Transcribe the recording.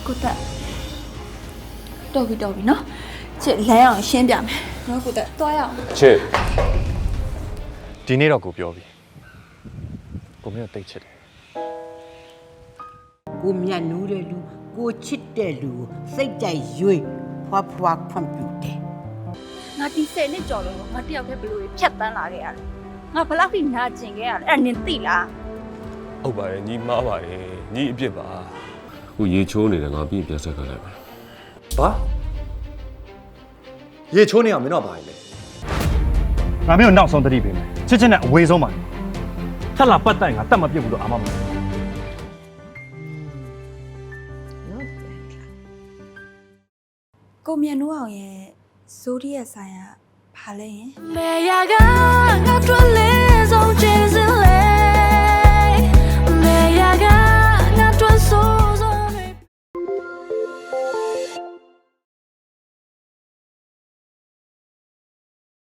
ကိုတက်တော်ပြီနော်ချစ်လမ်းအောင်ရှင်းပြမယ်နော်ကိုတက်တွားရအောင်ချစ်ဒီနေ့တော့ကိုပြောပြီကိုမင်းကိုတိတ်ချစ်တယ်ကိုမြတ်နိုးတဲ့လူကိုချစ်တဲ့လူကိုစိတ်ကြိုက်ရွေးဖွားဖွားခွန့်ပြူတယ်ငါဒီ10နှစ်ကြော်လို့ငါတယောက်တည်းဘလို့ဖြတ်တန်းလာခဲ့ရတယ်ငါဘလောက်ထိနာကျင်ခဲ့ရလဲအဲ့နင်သိလားဟုတ်ပါတယ်ညီမားပါတယ်ညီအပြစ်ပါခုရေချိုးနေတယ်ငါပြီးပြန်ဆက်ခဲ့လိုက်မယ်ဘာရေချိုးနေအောင်မင်းတော့ပါလေငါမျိုးနောက်ဆုံးတတိပေးမယ်ချစ်ချစ်နဲ့အဝေးဆုံးပါထက်လာပတ်တိုင်ငါတတ်မပြစ်ဘူးတော့အာမမကိုမြန်နိုးအောင်ရဲ့ဇိုဒီရဲ့ဆိုင်ကဘာလဲရင်没呀个，我转脸总结是泪。